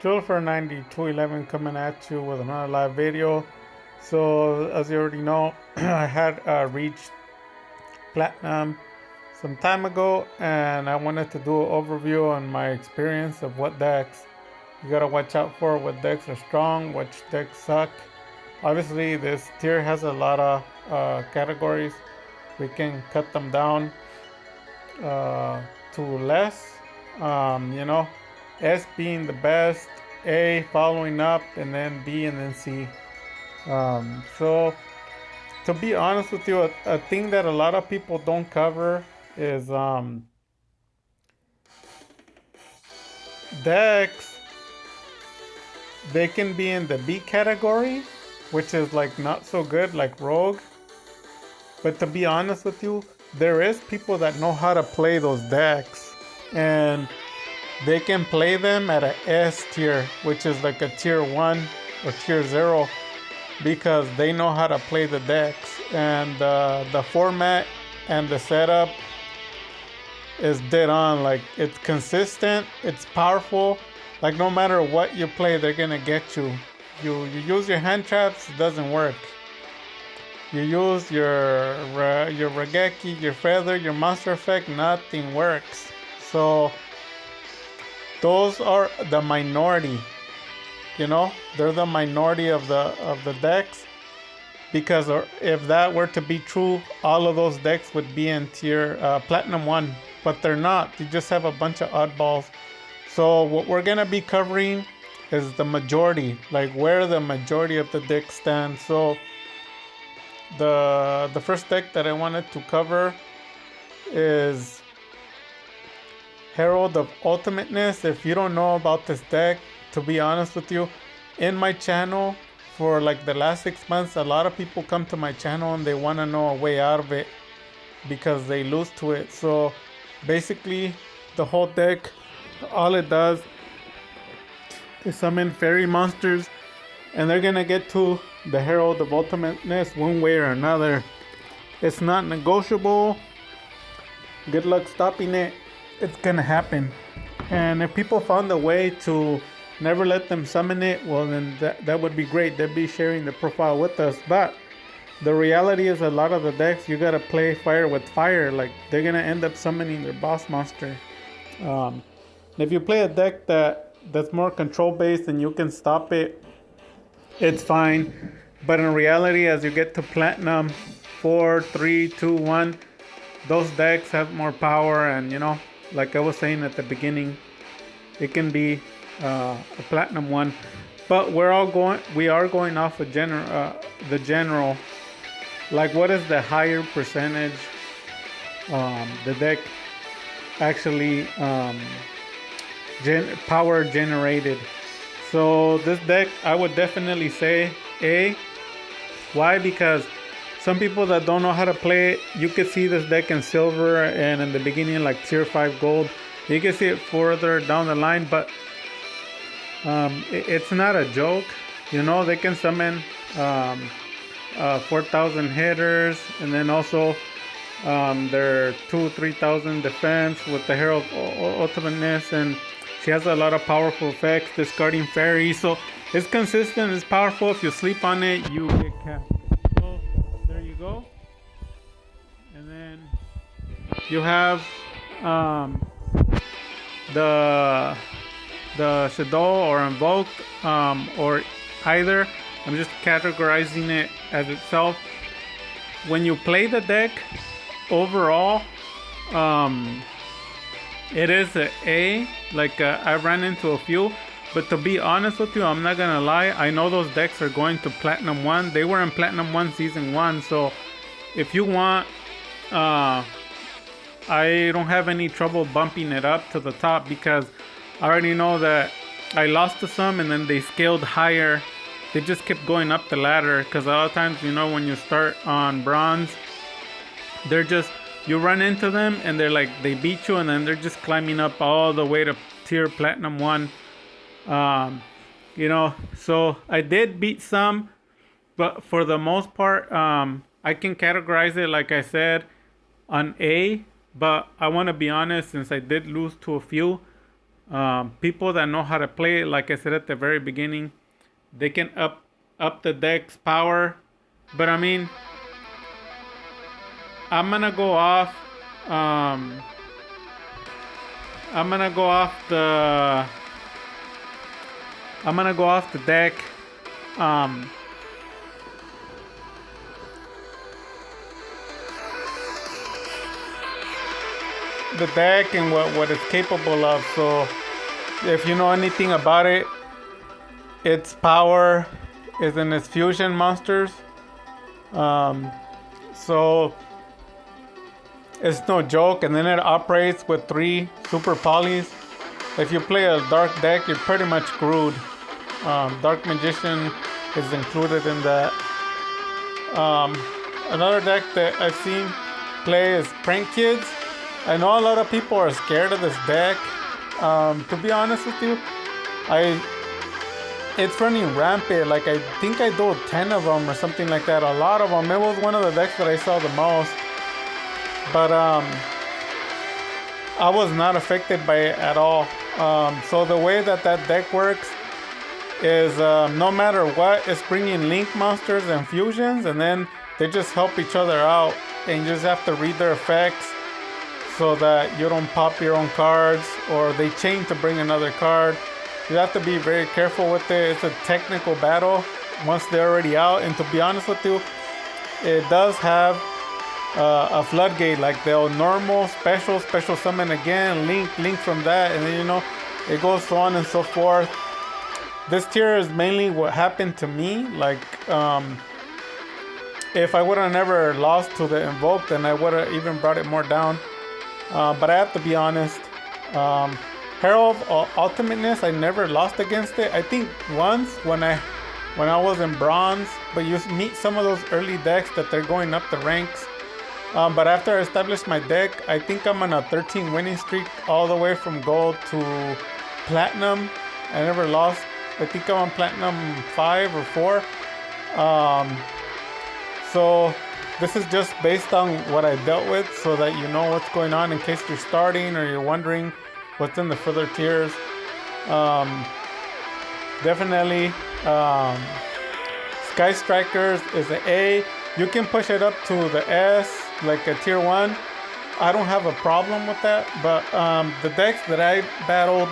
Duel for 9211 coming at you with another live video. So as you already know, I had reached platinum some time ago, and I wanted to do an overview on my experience of what decks you gotta watch out for, what decks are strong, which decks suck. Obviously, this tier has a lot of categories. We can cut them down to less. You know, S being the best, A following up, and then B and then C. So to be honest with you, a thing that a lot of people don't cover is decks. They can be in the B category, which is like not so good, like Rogue. But to be honest with you, there is people that know how to play those decks, and they can play them at a S tier, which is like a tier 1 or tier 0, because they know how to play the decks. And the format and the setup is dead on. Like, it's consistent, it's powerful. Like, no matter what you play, they're gonna get you. You use your hand traps, it doesn't work. You use your Regeki, your Feather, your Monster Effect, nothing works. So those are the minority. You know, they're the minority of the decks, because if that were to be true, all of those decks would be in tier platinum 1, but they're not. You just have a bunch of oddballs. So what we're gonna be covering is the majority, like where the majority of the decks stand. So the first deck that I wanted to cover is Herald of Ultimateness. If you don't know about this deck, to be honest with you, in my channel for like the last 6 months, a lot of people come to my channel and they want to know a way out of it because they lose to it. So basically, the whole deck, all it does is summon fairy monsters, and they're gonna get to the Herald of Ultimateness one way or another. It's not negotiable. Good luck stopping it. It's gonna happen. And if people found a way to never let them summon it, well, then that would be great. They'd be sharing the profile with us. But the reality is, a lot of the decks, you gotta play fire with fire. Like, they're gonna end up summoning their boss monster. If you play a deck that's more control based and you can stop it, it's fine. But in reality, as you get to platinum 4, 3, 2, 1, those decks have more power. And you know, like I was saying at the beginning, it can be a platinum 1. But we are going off of the general. Like, what is the higher percentage the deck actually power generated? So this deck, I would definitely say A. Why? Because some people that don't know how to play it, you can see this deck in silver and in the beginning like tier 5 gold. You can see it further down the line, but it's not a joke. You know, they can summon 4,000 hitters, and then also their 3,000 defense with the Herald Ultimateness, and she has a lot of powerful effects, discarding fairies. So it's consistent, it's powerful. If you sleep on it, you get capped. So there you go. And then you have the Shadow or Invoke, or either. I'm just categorizing it as itself. When you play the deck, overall, it is an A. Like, I ran into a few, but to be honest with you, I'm not gonna lie, I know those decks are going to platinum 1. They were in platinum 1 season 1. So if you want, I don't have any trouble bumping it up to the top, because I already know that I lost to some and then they scaled higher. They just kept going up the ladder, because a lot of times, you know, when you start on bronze, they're just, you run into them and they're like, they beat you, and then they're just climbing up all the way to tier platinum 1. You know, so I did beat some, but for the most part, I can categorize it, like I said, on A. But I want to be honest, since I did lose to a few, People that know how to play it, like I said at the very beginning, they can up the deck's power. But I mean, I'm gonna go off. Um, I'm gonna go off the. I'm gonna go off the deck. Um, the deck and what it's capable of. So, if you know anything about it, its power is in its fusion monsters. Um, so it's no joke, and then it operates with 3 super polys. If you play a dark deck, you're pretty much screwed. Dark Magician is included in that. Um, Another deck that I've seen play is Prank Kids. I know a lot of people are scared of this deck. To be honest with you, it's running rampant. Like I think I do 10 of them or something like that. A lot of them. It was one of the decks that I saw the most. But I was not affected by it at all. So the way that deck works is no matter what, it's bringing link monsters and fusions, and then they just help each other out, and you just have to read their effects so that you don't pop your own cards, or they chain to bring another card. You have to be very careful with it. It's a technical battle once they're already out, and to be honest with you, it does have a floodgate. Like they'll normal, special summon again, link from that, and then it goes so on and so forth. This tier is mainly what happened to me. Like if I would have never lost to the Invoke, then I would have even brought it more down. But I have to be honest. Herald of Ultimateness, I never lost against it. I think once when I was in bronze, but you meet some of those early decks that they're going up the ranks. But after I established my deck, I think I'm on a 13 winning streak all the way from gold to platinum. I never lost. I think I'm on platinum 5 or 4. So this is just based on what I dealt with, so that you know what's going on in case you're starting or you're wondering what's in the further tiers. Definitely, Sky Strikers is an A. You can push it up to the S, like a tier 1. I don't have a problem with that, but the decks that I battled,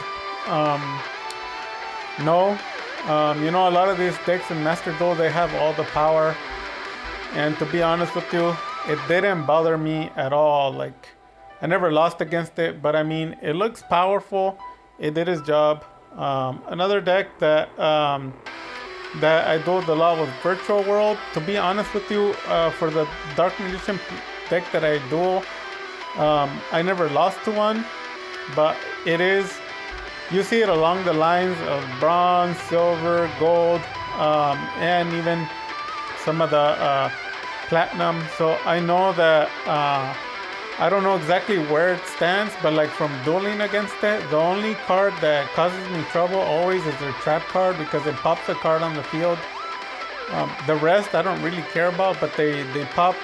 no. A lot of these decks in Master Duel, they have all the power. And to be honest with you, it didn't bother me at all. Like, I never lost against it, but I mean, it looks powerful. It did its job. Another deck that I dueled a lot was Virtual World. To be honest with you, for the Dark Magician deck that I duel, I never lost to one, but it is. You see it along the lines of bronze, silver, gold, and even some of the platinum. So I know that I don't know exactly where it stands, but like from dueling against it, the only card that causes me trouble always is their trap card, because it pops a card on the field. The rest I don't really care about, but they pop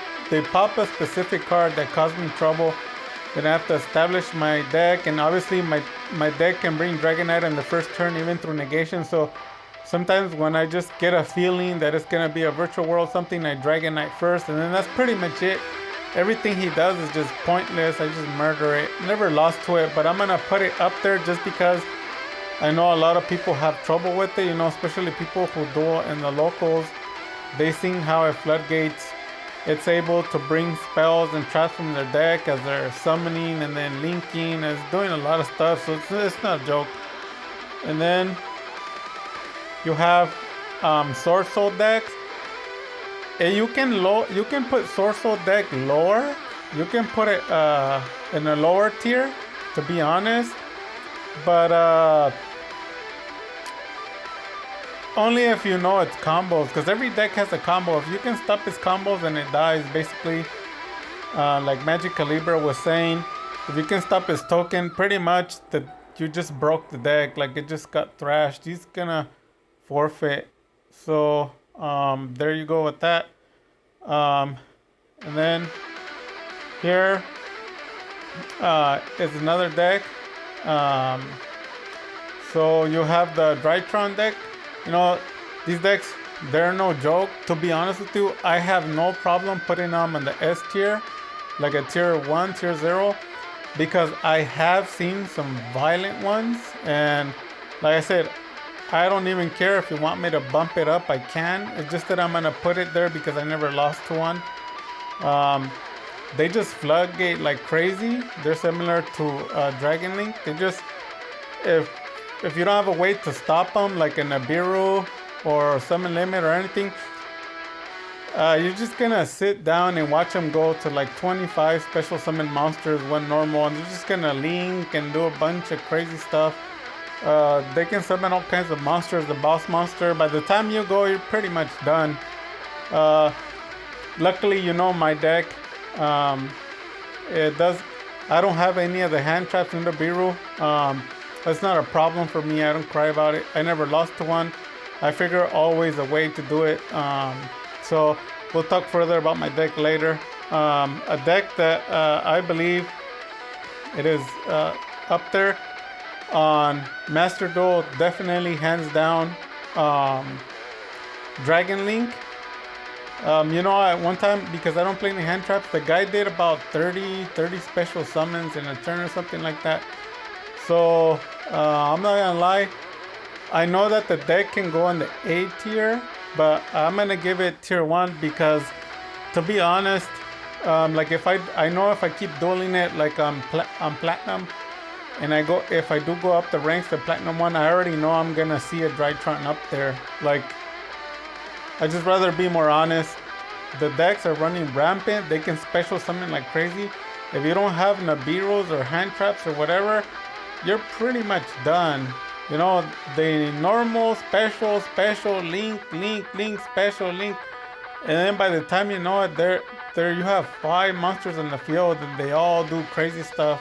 a specific card that caused me trouble. Then I have to establish my deck, and obviously my deck can bring Dragonite in the first turn, even through negation. So sometimes when I just get a feeling that it's gonna be a Virtual World something, I Dragonite first, and then that's pretty much it. Everything he does is just pointless. I just murder it. Never lost to it, but I'm gonna put it up there just because I know a lot of people have trouble with it. Especially people who duel in the locals. They seen how it floodgates. It's able to bring spells and traps from their deck as they're summoning and then linking. It's doing a lot of stuff, so it's not a joke. And then you have Sword Soul decks. And you can put Sword Soul deck lower. You can put it in a lower tier, to be honest. But only if you know its combos, because every deck has a combo. If you can stop its combos and it dies, basically, like Magic Calibra was saying, if you can stop his token, pretty much you just broke the deck. Like, it just got thrashed. He's gonna forfeit. So there you go with that. And then here is another deck. So you have the Drytron deck. You know, these decks, they're no joke. To be honest with you, I have no problem putting them in the S tier, like a tier 1, tier 0, because I have seen some violent ones. And like I said, I don't even care if you want me to bump it up, I can. It's just that I'm going to put it there because I never lost to one. They just floodgate like crazy. They're similar to Dragon Link. They just, if if you don't have a way to stop them, like a Nibiru or Summon Limit or anything, you're just gonna sit down and watch them go to like 25 special summon monsters, one normal, and they're just gonna link and do a bunch of crazy stuff. They can summon all kinds of monsters, the boss monster. By the time you go, you're pretty much done. Uh, Luckily, you know my deck. It does. I don't have any of the hand traps in the Biru. That's not a problem for me. I don't cry about it. I never lost to one. I figure always a way to do it. So we'll talk further about my deck later. A deck that I believe it is up there on Master Duel, definitely hands down. Dragon Link. You know, at one time, because I don't play any hand traps, the guy did about 30 special summons in a turn or something like that. So I'm not gonna lie, I know that the deck can go in the A tier, but I'm gonna give it tier 1 because, to be honest, like I know if I keep dueling it like I'm platinum, and if I do go up the ranks to platinum 1, I already know I'm gonna see a Drytron up there. Like, I just rather be more honest. The decks are running rampant. They can special summon like crazy. If you don't have Nibirus or hand traps or whatever, you're pretty much done. You know, the normal, special, link, special, link. And then by the time you know it, there you have 5 monsters in the field and they all do crazy stuff.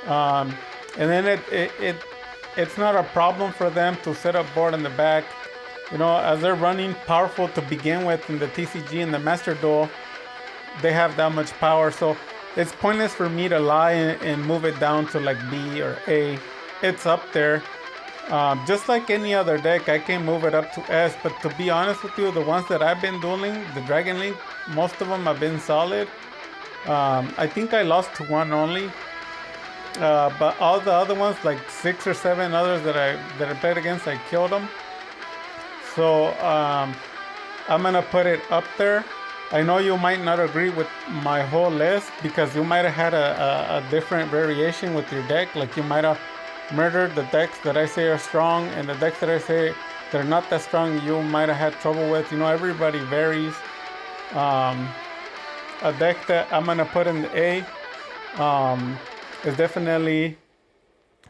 And then it's not a problem for them to set up board in the back. You know, as they're running powerful to begin with in the TCG and the Master Duel, they have that much power. So it's pointless for me to lie and move it down to like B or A. It's up there. Just like any other deck, I can move it up to S. But to be honest with you, the ones that I've been dueling, the Dragon Link, most of them have been solid. I think I lost to one only. But all the other ones, like 6 or 7 others that I played against, I killed them. So I'm gonna put it up there. I know you might not agree with my whole list because you might have had a different variation with your deck. Like you might have murdered the decks that I say are strong, and the decks that I say that are not that strong, you might have had trouble with. You know, everybody varies. A deck that I'm gonna put in the A is definitely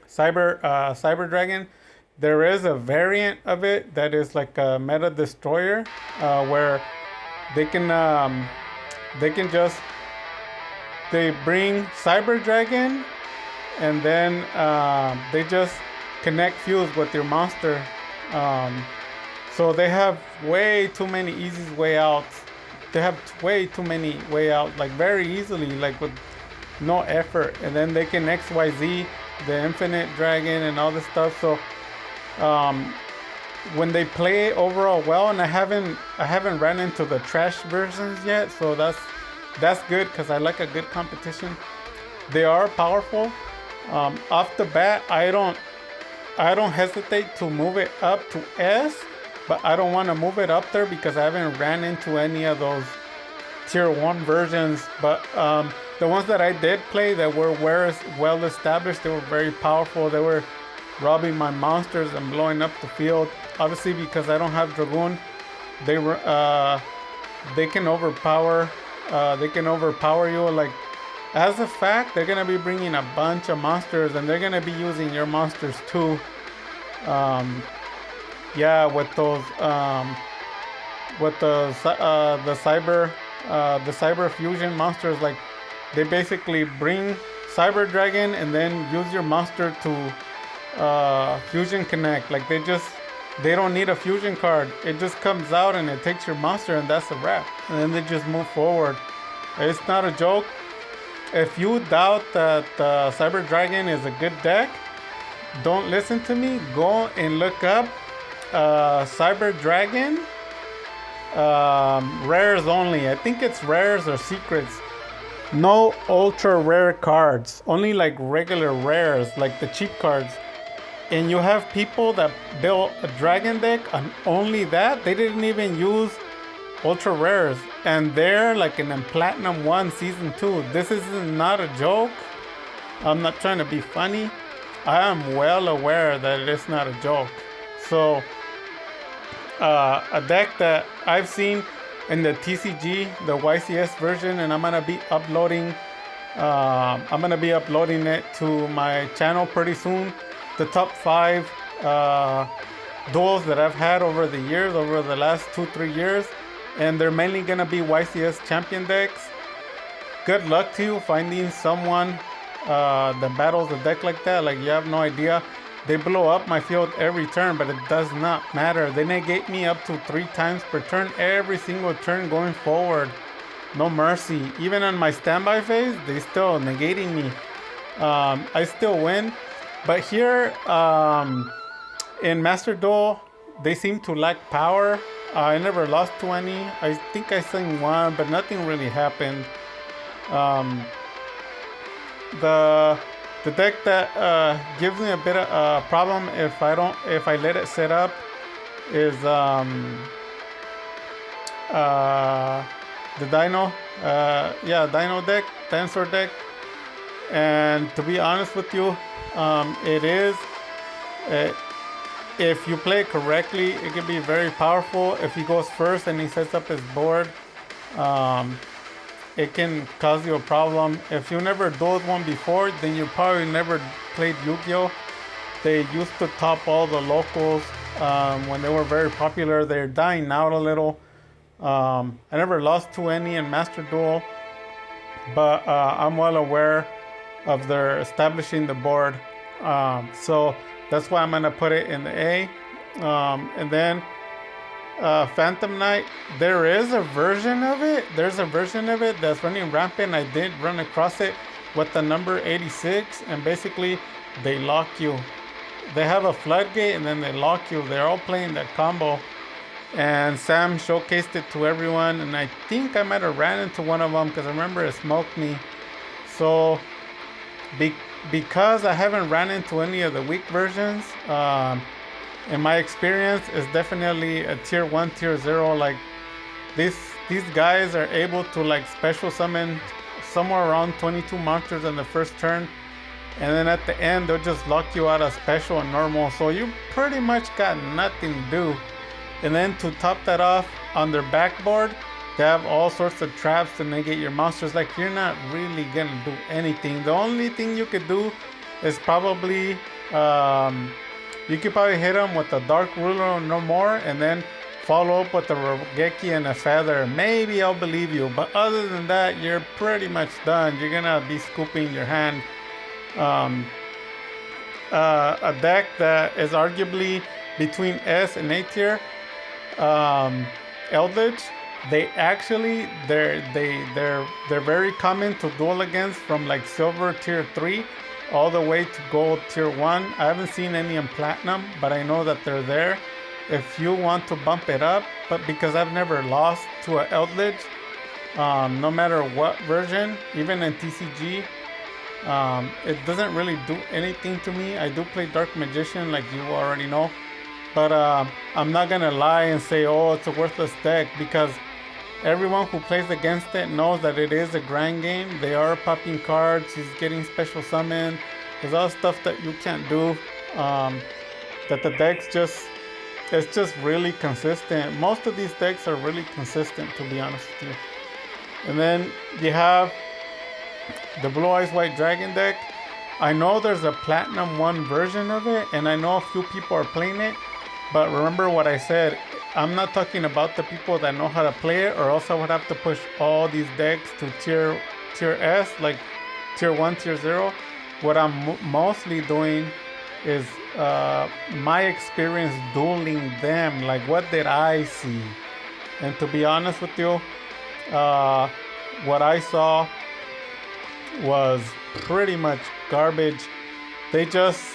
Cyber Dragon. There is a variant of it that is like a meta destroyer, where they bring Cyber Dragon, and then they just connect fuse with your monster. So they have way too many easy way outs. They have way too many way out, like very easily, like with no effort. And then they can XYZ the Infinite Dragon and all this stuff. So when they play overall well, and I haven't ran into the trash versions yet, so that's good because I like a good competition. They are powerful. Off the bat, I don't hesitate to move it up to S, but I don't want to move it up there because I haven't ran into any of those tier 1 versions. But the ones that I did play that were well established, they were very powerful. They were robbing my monsters and blowing up the field. Obviously, because I don't have Dragoon, they can overpower. They can overpower you. Like, as a fact, they're gonna be bringing a bunch of monsters, and they're gonna be using your monsters too. Yeah, with those, with the cyber fusion monsters, like they basically bring Cyber Dragon and then use your monster to fusion connect. Like they don't need a fusion card. It just comes out and it takes your monster, and that's a wrap. And then they just move forward. It's not a joke. If you doubt that Cyber Dragon is a good deck, don't listen to me. Go and look up Cyber Dragon. Rares only. I think it's rares or secrets. No ultra rare cards. Only like regular rares, like the cheap cards. And you have people that built a dragon deck on only that. They didn't even use ultra rares, and they're like in Platinum 1 Season 2. This is not a joke. I'm not trying to be funny. I am well aware that it is not a joke. So a deck that I've seen in the TCG, the YCS version, and I'm gonna be uploading it to my channel pretty soon. The top 5 duels that I've had over the years, over the last 2-3 years, and they're mainly gonna be YCS champion decks. Good luck to you finding someone that battles a deck like that. Like, you have no idea. They blow up my field every turn, but it does not matter. They negate me up to 3 times per turn, every single turn going forward. No mercy. Even on my standby phase, they still negating me. I still win. But here in Master Duel, they seem to lack power. I never lost to any. I think I sang one, but nothing really happened. The deck that gives me a bit of a problem if I let it set up is the Dino, Dino deck, Dinosaur deck. And to be honest with you, if you play it correctly, it can be very powerful. If he goes first and he sets up his board, it can cause you a problem. If you never dueled one before, then you probably never played Yu-Gi-Oh! They used to top all the locals when they were very popular. They're dying out a little. I never lost to any in Master Duel, but I'm well aware of their establishing the board. So that's why I'm gonna put it in the A. And then Phantom Knight, there is a version of it. There's a version of it that's running rampant. I did run across it with the number 86, and basically they lock you. They have a floodgate and then they lock you. They're all playing that combo. And Sam showcased it to everyone, and I think I might have ran into one of them because I remember it smoked me. So because I haven't ran into any of the weak versions, in my experience, it's definitely a tier 1, tier 0. Like, these guys are able to like special summon somewhere around 22 monsters in the first turn, and then at the end they'll just lock you out of special and normal, so you pretty much got nothing to do. And then to top that off, on their backboard, they have all sorts of traps to negate your monsters. Like, you're not really gonna do anything. The only thing you could do is probably you could probably hit them with a Dark Ruler or no more, and then follow up with a Rogeki and a Feather. Maybe I'll believe you, but other than that, you're pretty much done. You're gonna be scooping your hand. A deck that is arguably between S and A tier, Eldritch. They're very common to duel against, from like silver tier 3 all the way to gold tier 1. I haven't seen any in platinum, but I know that they're there if you want to bump it up. But because I've never lost to an Eldritch, no matter what version, even in TCG, it doesn't really do anything to me. I do play Dark Magician, like you already know, but I'm not gonna lie and say, oh, it's a worthless deck, because everyone who plays against it knows that it is a grind game. They are popping cards, he's getting special summon. There's all stuff that you can't do. That the deck's it's just really consistent. Most of these decks are really consistent, to be honest with you. And then you have the Blue Eyes White Dragon deck. I know there's a Platinum 1 version of it, and I know a few people are playing it. But remember what I said, I'm not talking about the people that know how to play it, or else I would have to push all these decks to tier S, like tier 1, tier 0. What I'm mostly doing is my experience dueling them. Like, what did I see? And to be honest with you, what I saw was pretty much garbage. They just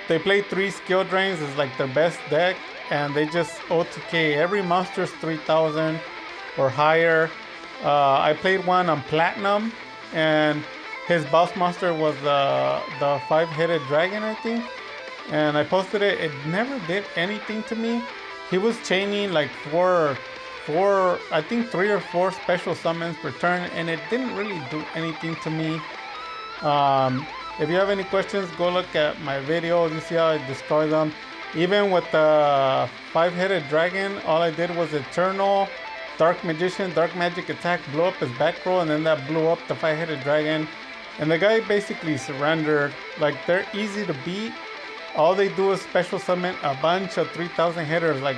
they play 3 skill drains is like their best deck, and they just OTK every monster's 3,000 or higher. I played one on platinum, and his boss monster was the 5-headed dragon, I think. And I posted it. It never did anything to me. He was chaining like four, I think 3 or 4 special summons per turn, and it didn't really do anything to me. If you have any questions, go look at my videos. You see how I destroy them. Even with the 5-headed dragon, all I did was Eternal, Dark Magician, Dark Magic attack, blew up his back row, and then that blew up the 5-headed dragon. And the guy basically surrendered. Like, they're easy to beat. All they do is special summon a bunch of 3,000 hitters. Like,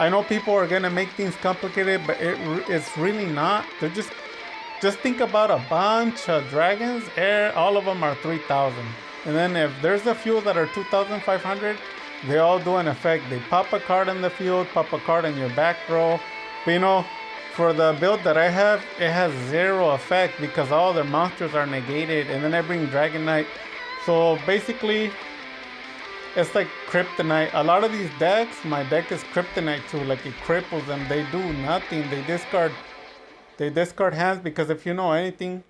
I know people are gonna make things complicated, but it's really not. They're just think about a bunch of dragons. All of them are 3,000. And then if there's a few that are 2,500, they all do an effect. They pop a card in the field, pop a card in your back row. But you know, for the build that I have, it has 0 effect because all their monsters are negated. And then I bring Dragon Knight. So basically, it's like Kryptonite. A lot of these decks, my deck is Kryptonite too. Like, it cripples them. They do nothing. They discard hands, because if you know anything,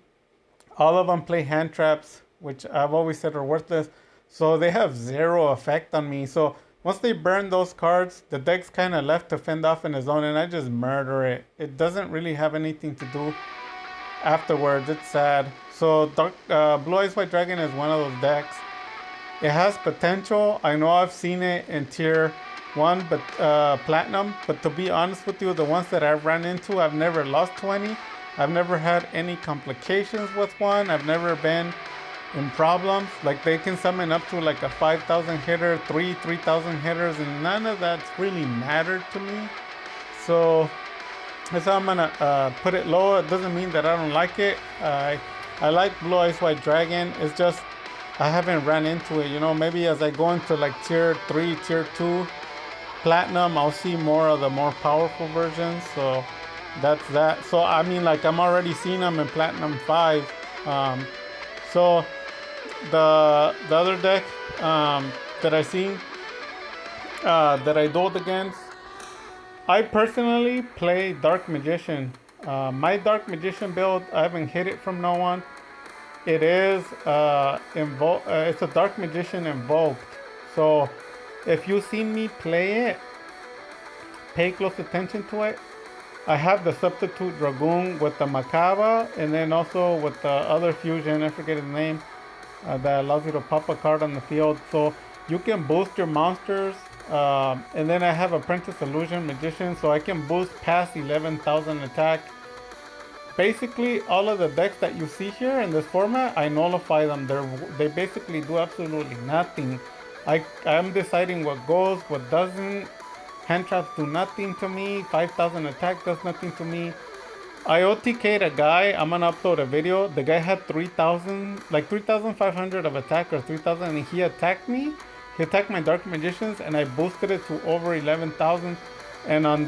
all of them play hand traps, which I've always said are worthless. So they have 0 effect on me. So once they burn those cards, the deck's kind of left to fend off in his own, and I just murder it. It doesn't really have anything to do afterwards. It's sad. So Blue Eyes White Dragon is one of those decks. It has potential. I know I've seen it in tier 1, but platinum. But to be honest with you, the ones that I've run into, I've never lost 20. I've never had any complications with one. I've never been in problems. Like, they can summon up to like a 5,000 hitter, 3,000 hitters, and none of that's really mattered to me. So that's how I'm gonna put it low. It doesn't mean that I don't like it. I like Blue Eyes White Dragon. It's just I haven't ran into it. You know, maybe as I go into like tier 3, tier 2 platinum, I'll see more of the more powerful versions. So that's that. So I mean, like, I'm already seeing them in platinum 5. So the other deck that I seen that I dueled against, I personally play Dark Magician. My Dark Magician build, I haven't hit it from no one. It is it's a Dark Magician invoked. So if you see me play it, pay close attention to it. I have the Substitute Dragoon with the Macabre, and then also with the other fusion, I forget his name, that allows you to pop a card on the field. So you can boost your monsters. And then I have Apprentice Illusion Magician, so I can boost past 11,000 attack. Basically, all of the decks that you see here in this format, I nullify them. They basically do absolutely nothing. I'm deciding what goes, what doesn't. Hand traps do nothing to me. 5,000 attack does nothing to me. I OTK'd a guy. I'm gonna upload a video. The guy had 3,000, like 3,500 of attack or 3,000, and he attacked me. He attacked my Dark Magicians, and I boosted it to over 11,000. And on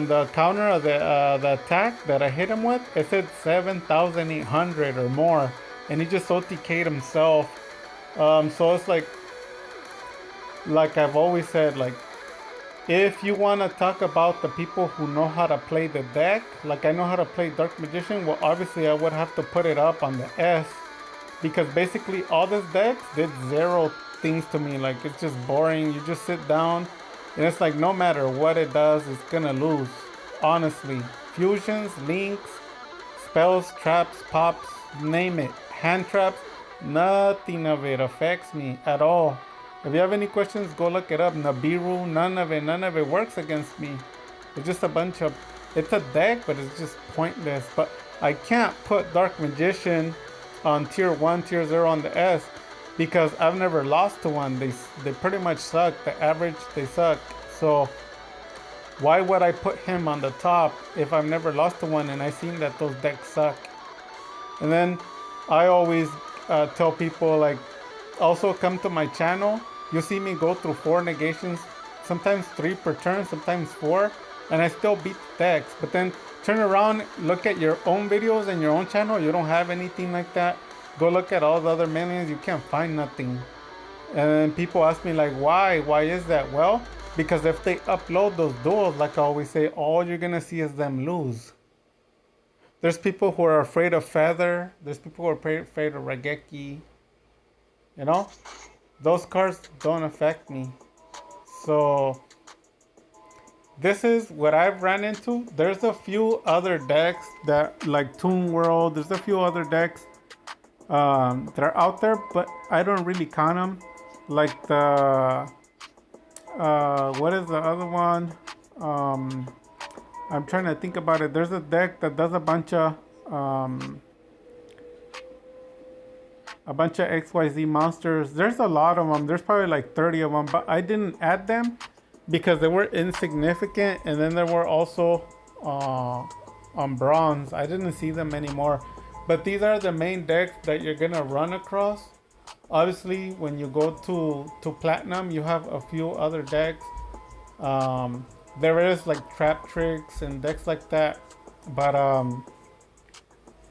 the counter of the attack that I hit him with, it said 7,800 or more, and he just OTK'd himself. So it's like I've always said, like, if you want to talk about the people who know how to play the deck, like I know how to play Dark Magician, well, obviously I would have to put it up on the S, because basically all this deck did 0 things to me. Like, it's just boring. You just sit down, and it's like no matter what it does, it's gonna lose. Honestly, fusions, links, spells, traps, pops, name it, hand traps, nothing of it affects me at all. If you have any questions, go look it up. Nibiru, none of it works against me. It's just a bunch of, it's a deck, but it's just pointless. But I can't put Dark Magician on tier 1, tier 0 on the S, because I've never lost to one. They pretty much suck. The average, they suck. So why would I put him on the top if I've never lost to one and I seen that those decks suck? And then I always tell people, like, also come to my channel. You see me go through 4 negations, sometimes 3 per turn, sometimes 4, and I still beat the decks. But then turn around, look at your own videos and your own channel. You don't have anything like that. Go look at all the other minions, you can't find nothing. And people ask me like, why? Why is that? Well, because if they upload those duels, like I always say, all you're gonna see is them lose. There's people who are afraid of Feather. There's people who are afraid of Rageki. You know, those cards don't affect me. So this is what I've ran into. There's a few other decks that, like Toon World. There's a few other decks that are out there, but I don't really count them. Like the what is the other one? Um, I'm trying to think about it. There's a deck that does um, a bunch of XYZ monsters. There's a lot of them. There's probably like 30 of them, but I didn't add them because they were insignificant. And then there were also on bronze. I didn't see them anymore. But these are the main decks that you're gonna run across. Obviously, when you go to platinum, you have a few other decks. Um, there is like trap tricks and decks like that, but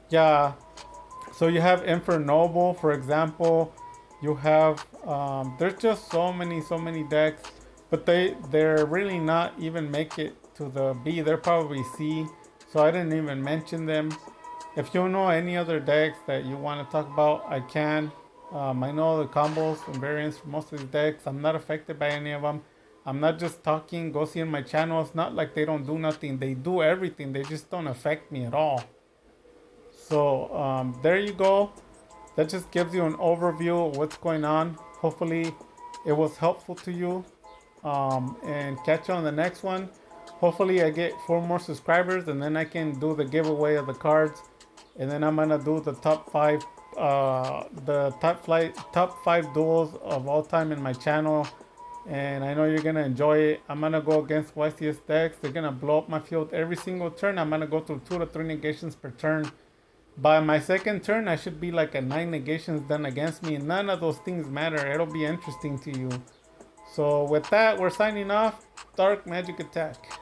yeah. So you have Infernoble, for example. You have there's just so many decks, but they're really not even make it to the B. They're probably C. So I didn't even mention them. If you know any other decks that you want to talk about, I can. I know the combos and variants for most of these decks. I'm not affected by any of them. I'm not just talking. Go see in my channel. It's not like they don't do nothing. They do everything. They just don't affect me at all. So there you go. That just gives you an overview of what's going on. Hopefully it was helpful to you. And catch you on the next one. Hopefully I get 4 more subscribers and then I can do the giveaway of the cards. And then I'm gonna do the top five duels of all time in my channel. And I know you're gonna enjoy it. I'm gonna go against YCS decks. They're gonna blow up my field every single turn. I'm gonna go through 2 to 3 negations per turn. By my second turn, I should be like a 9 negations done against me. None of those things matter. It'll be interesting to you. So with that, we're signing off. Dark Magic Attack.